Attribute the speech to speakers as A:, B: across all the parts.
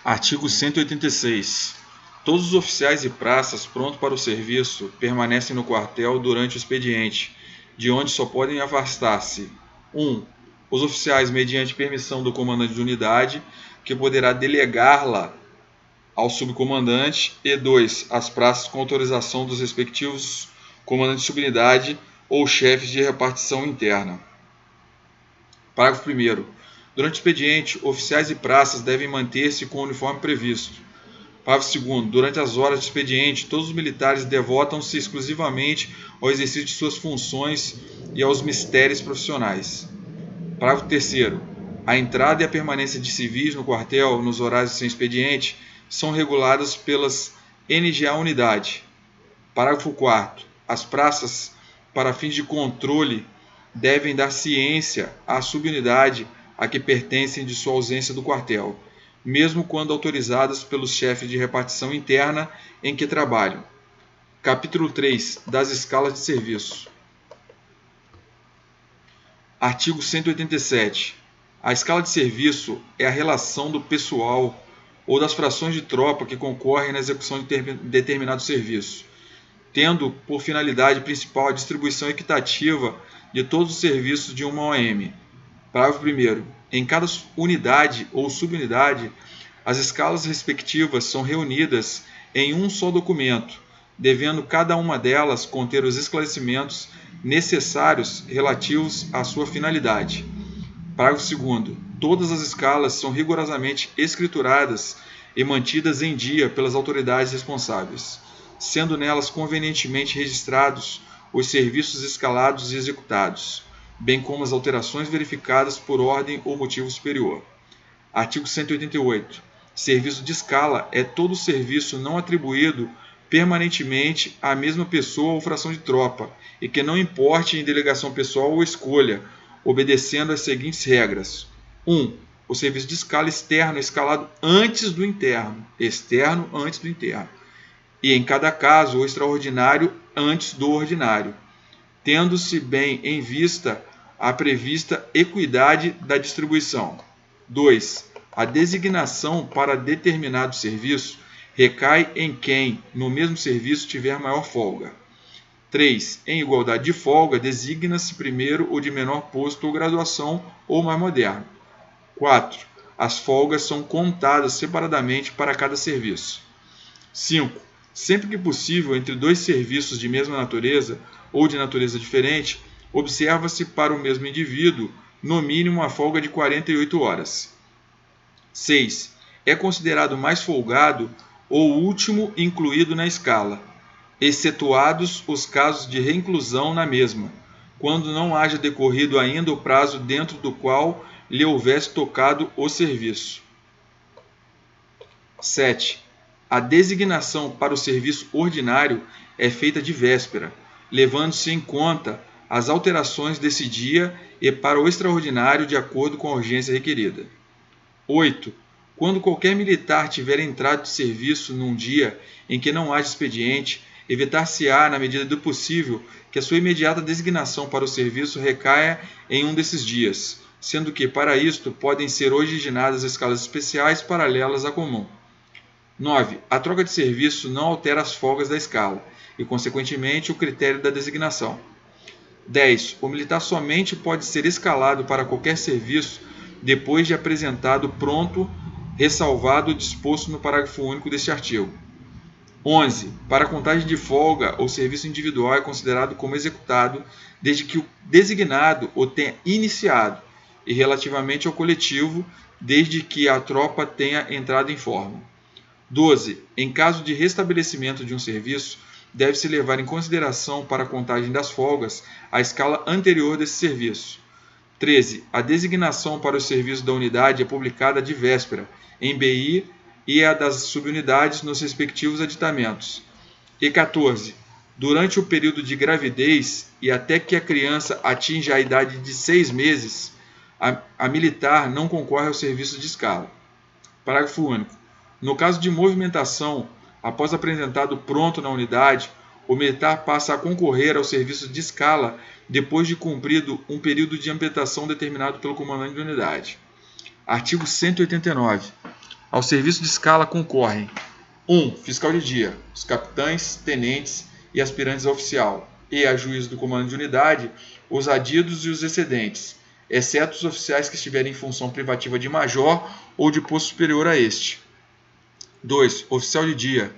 A: Artigo 186. Todos os oficiais e praças prontos para o serviço permanecem no quartel durante o expediente, de onde só podem afastar-se: 1. Os oficiais mediante permissão do comandante de unidade, que poderá delegá-la ao subcomandante, e 2. As praças com autorização dos respectivos comandantes de subunidade ou chefes de repartição interna. Parágrafo 1º. Durante o expediente, oficiais e praças devem manter-se com o uniforme previsto. Parágrafo 2º. Durante as horas de expediente, todos os militares devotam-se exclusivamente ao exercício de suas funções e aos mistérios profissionais. Parágrafo 3º. A entrada e a permanência de civis no quartel nos horários sem expediente são reguladas pelas NGA Unidade. Parágrafo 4º. As praças, para fins de controle, devem dar ciência à subunidade a que pertencem de sua ausência do quartel, mesmo quando autorizadas pelos chefes de repartição interna em que trabalham. Capítulo 3. Das escalas de serviço. Artigo 187. A escala de serviço é a relação do pessoal ou das frações de tropa que concorrem na execução de determinado serviço, tendo por finalidade principal a distribuição equitativa de todos os serviços de uma OM. Parágrafo 1º. Em cada unidade ou subunidade, as escalas respectivas são reunidas em um só documento, devendo cada uma delas conter os esclarecimentos necessários relativos à sua finalidade. Parágrafo 2º. Todas as escalas são rigorosamente escrituradas e mantidas em dia pelas autoridades responsáveis, sendo nelas convenientemente registrados os serviços escalados e executados, bem como as alterações verificadas por ordem ou motivo superior. Artigo 188. Serviço de escala é todo serviço não atribuído permanentemente à mesma pessoa ou fração de tropa, e que não importe em delegação pessoal ou escolha, obedecendo às seguintes regras. 1. O serviço de escala externo é escalado antes do interno, externo antes do interno, e em cada caso o extraordinário antes do ordinário, tendo-se bem em vista a prevista equidade da distribuição. 2. A designação para determinado serviço recai em quem, no mesmo serviço, tiver maior folga. 3. Em igualdade de folga, designa-se primeiro o de menor posto ou graduação ou mais moderno. 4. As folgas são contadas separadamente para cada serviço. 5. Sempre que possível, entre dois serviços de mesma natureza ou de natureza diferente, observa-se para o mesmo indivíduo, no mínimo, a folga de 48 horas. 6. É considerado mais folgado o último incluído na escala, excetuados os casos de reinclusão na mesma, quando não haja decorrido ainda o prazo dentro do qual lhe houvesse tocado o serviço. 7. A designação para o serviço ordinário é feita de véspera, levando-se em conta as alterações desse dia e para o extraordinário de acordo com a urgência requerida. 8. Quando qualquer militar tiver entrado de serviço num dia em que não haja expediente, evitar-se-á, na medida do possível, que a sua imediata designação para o serviço recaia em um desses dias, sendo que, para isto, podem ser originadas escalas especiais paralelas à comum. 9. A troca de serviço não altera as folgas da escala e, consequentemente, o critério da designação. 10. O militar somente pode ser escalado para qualquer serviço depois de apresentado pronto, ressalvado o disposto no parágrafo único deste artigo. 11. Para a contagem de folga, o serviço individual é considerado como executado desde que o designado o tenha iniciado e, relativamente ao coletivo, desde que a tropa tenha entrado em forma. 12. Em caso de restabelecimento de um serviço, deve-se levar em consideração para a contagem das folgas a escala anterior desse serviço. 13. A designação para o serviço da unidade é publicada de véspera, em BI e a das subunidades nos respectivos aditamentos. E 14. Durante o período de gravidez e até que a criança atinja a idade de 6 meses, a militar não concorre ao serviço de escala. Parágrafo único. No caso de movimentação, após apresentado pronto na unidade, o militar passa a concorrer ao serviço de escala depois de cumprido um período de ambientação determinado pelo comandante de unidade. Artigo 189. Ao serviço de escala concorrem 1. Fiscal de dia, os capitães, tenentes e aspirantes a oficial, e a juízo do comando de unidade, os adidos e os excedentes, exceto os oficiais que estiverem em função privativa de major ou de posto superior a este. 2. Oficial de dia,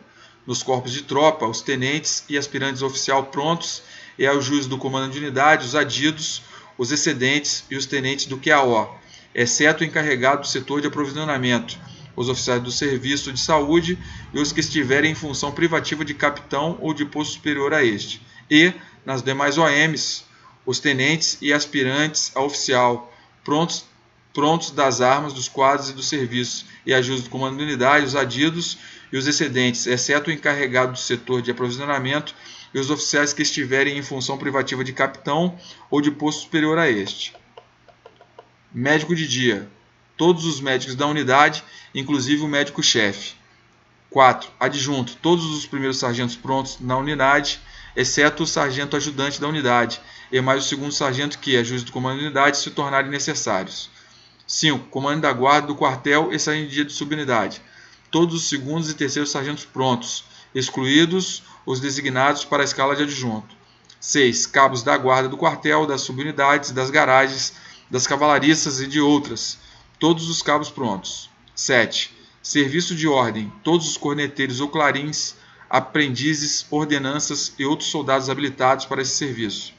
A: nos corpos de tropa, os tenentes e aspirantes a oficial prontos, e ao juízo do comando de unidade, os adidos, os excedentes e os tenentes do QAO, exceto o encarregado do setor de aprovisionamento, os oficiais do serviço de saúde e os que estiverem em função privativa de capitão ou de posto superior a este. E, nas demais OMs, os tenentes e aspirantes a oficial, prontos das armas, dos quadros e dos serviços, e a juízo do comando de unidade, os adidos e os excedentes, exceto o encarregado do setor de aprovisionamento e os oficiais que estiverem em função privativa de capitão ou de posto superior a este. Médico de dia. Todos os médicos da unidade, inclusive o médico-chefe. 4. Adjunto. Todos os primeiros sargentos prontos na unidade, exceto o sargento ajudante da unidade, e mais o segundo sargento que, a juízo do comando da unidade, se tornarem necessários. 5. Comando da guarda do quartel e sargento de dia de subunidade. Todos os segundos e terceiros sargentos prontos, excluídos os designados para a escala de adjunto. 6. Cabos da guarda do quartel, das subunidades, das garagens, das cavalariças e de outras. Todos os cabos prontos. 7. Serviço de ordem. Todos os corneteiros ou clarins, aprendizes, ordenanças e outros soldados habilitados para esse serviço.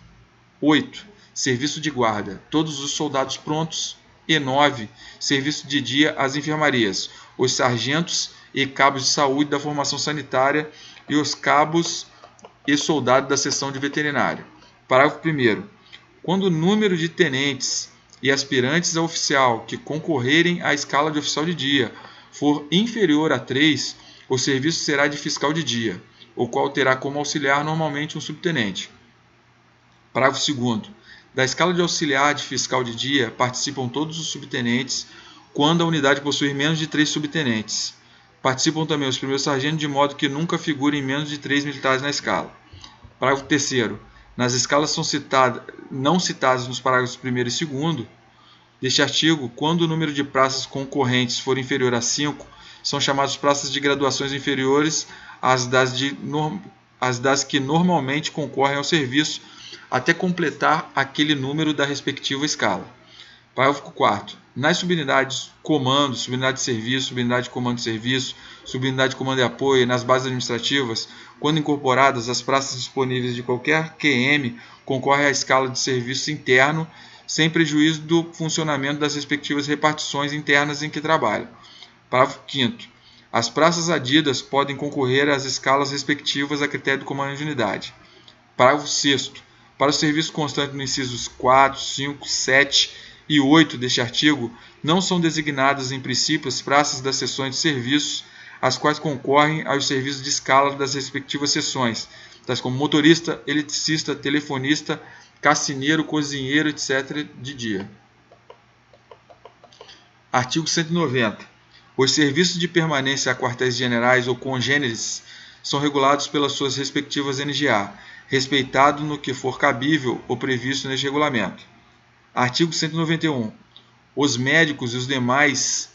A: 8. Serviço de guarda. Todos os soldados prontos. E 9. Serviço de dia às enfermarias. Os sargentos e cabos de saúde da formação sanitária e os cabos e soldados da seção de veterinária. Parágrafo 1º. Quando o número de tenentes e aspirantes a oficial que concorrerem à escala de oficial de dia for inferior a 3, o serviço será de fiscal de dia, o qual terá como auxiliar normalmente um subtenente. Parágrafo 2º. Da escala de auxiliar de fiscal de dia participam todos os subtenentes quando a unidade possuir menos de 3 subtenentes. Participam também os primeiros sargentos, de modo que nunca figurem menos de 3 militares na escala. Parágrafo 3º. Nas escalas não citadas nos parágrafos 1º e 2º deste artigo, quando o número de praças concorrentes for inferior a 5, são chamadas praças de graduações inferiores às das que normalmente concorrem ao serviço, até completar aquele número da respectiva escala. Parágrafo 4º. Nas subunidades comando, subunidade de serviço, subunidade de comando de serviço, subunidade de comando e apoio e nas bases administrativas, quando incorporadas, as praças disponíveis de qualquer QM concorrem à escala de serviço interno, sem prejuízo do funcionamento das respectivas repartições internas em que trabalham. Parágrafo 5º. As praças adidas podem concorrer às escalas respectivas a critério do comando de unidade. Parágrafo 6º. Para o serviço constante nos incisos 4, 5, 7 e 8 deste artigo, não são designadas em princípio as praças das seções de serviços, as quais concorrem aos serviços de escala das respectivas seções, tais como motorista, eletricista, telefonista, cassineiro, cozinheiro, etc. de dia. Artigo 190. Os serviços de permanência a quartéis generais ou congêneres são regulados pelas suas respectivas NGA, respeitado no que for cabível ou previsto neste regulamento. Artigo 191. Os médicos e os demais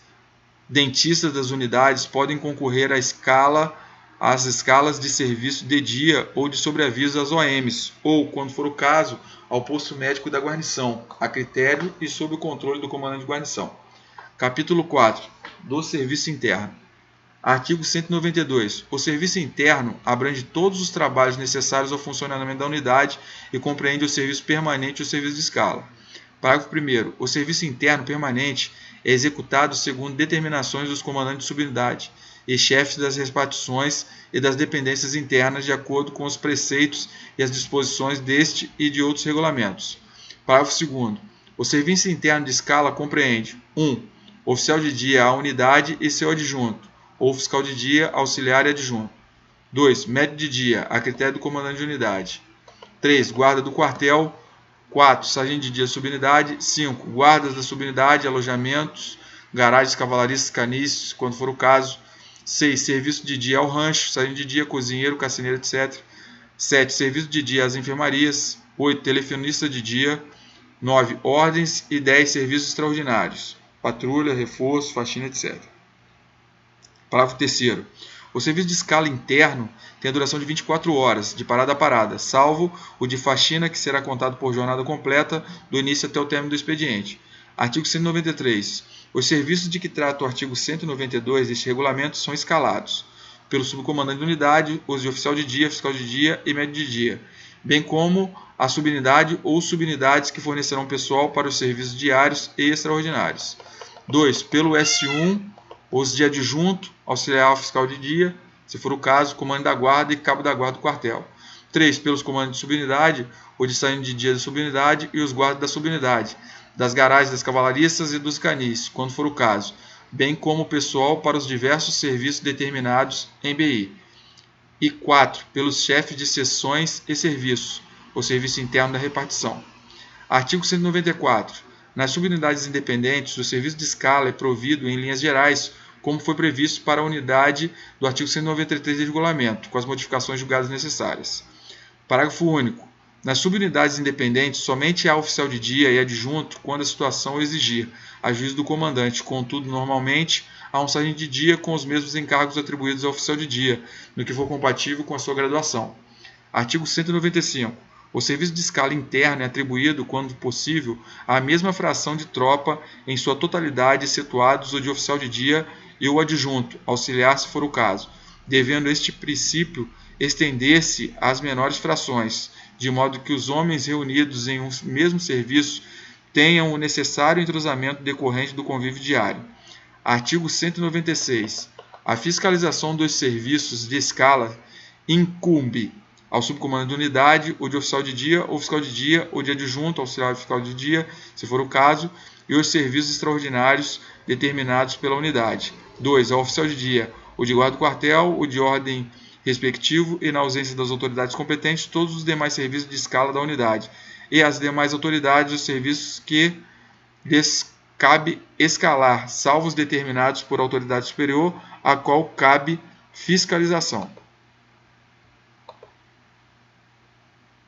A: dentistas das unidades podem concorrer às escalas de serviço de dia ou de sobreaviso às OMs, ou, quando for o caso, ao posto médico da guarnição, a critério e sob o controle do comandante de guarnição. Capítulo 4. Do serviço interno. Artigo 192. O serviço interno abrange todos os trabalhos necessários ao funcionamento da unidade e compreende o serviço permanente e o serviço de escala. Parágrafo 1º. O serviço interno permanente é executado segundo determinações dos comandantes de subunidade e chefes das repartições e das dependências internas, de acordo com os preceitos e as disposições deste e de outros regulamentos. Parágrafo 2º. O serviço interno de escala compreende 1. Oficial de dia à unidade e seu adjunto, ou fiscal de dia, auxiliar e adjunto. 2. Médico de dia, a critério do comandante de unidade. 3. Guarda do quartel. 4. Sargento de dia subunidade. 5. Guardas da subunidade, alojamentos, garagens, cavalaristas, canis, quando for o caso. 6. Serviço de dia ao rancho, sargento de dia, cozinheiro, cassineiro, etc. 7. Serviço de dia às enfermarias. 8. Telefonista de dia. 9. Ordens e 10. Serviços extraordinários. Patrulha, reforço, faxina, etc. Parágrafo 3º. O serviço de escala interno tem a duração de 24 horas, de parada a parada, salvo o de faxina, que será contado por jornada completa, do início até o término do expediente. Artigo 193. Os serviços de que trata o artigo 192 deste regulamento são escalados pelo subcomandante de unidade, os de oficial de dia, fiscal de dia e médio de dia, bem como a subunidade ou subunidades que fornecerão pessoal para os serviços diários e extraordinários. 2. Pelo S1, os de adjunto, auxiliar fiscal de dia, se for o caso, comando da guarda e cabo da guarda do quartel. 3. Pelos comandos de subunidade, o de saindo de dia da subunidade e os guardas da subunidade, das garagens das cavalariças e dos canis, quando for o caso, bem como o pessoal para os diversos serviços determinados em BI. E 4. Pelos chefes de seções e serviços, o serviço interno da repartição. Artigo 194. Nas subunidades independentes, o serviço de escala é provido em linhas gerais, como foi previsto para a unidade do artigo 193 do regulamento, com as modificações julgadas necessárias. Parágrafo único. Nas subunidades independentes, somente há oficial de dia e adjunto quando a situação o exigir, a juízo do comandante. Contudo, normalmente, há um sargento de dia com os mesmos encargos atribuídos ao oficial de dia, no que for compatível com a sua graduação. Artigo 195. O serviço de escala interna é atribuído, quando possível, à mesma fração de tropa em sua totalidade, excetuados o de oficial de dia e o adjunto, auxiliar se for o caso, devendo este princípio estender-se às menores frações, de modo que os homens reunidos em um mesmo serviço tenham o necessário entrosamento decorrente do convívio diário. Artigo 196. A fiscalização dos serviços de escala incumbe ao subcomando de unidade, o de oficial de dia ou fiscal de dia, o de adjunto, auxiliar fiscal de dia, se for o caso, e os serviços extraordinários determinados pela unidade. 2. Ao oficial de dia, o de guarda do quartel, o de ordem respectivo e, na ausência das autoridades competentes, todos os demais serviços de escala da unidade, e as demais autoridades os serviços que lhes cabe escalar, salvo os determinados por autoridade superior, a qual cabe fiscalização.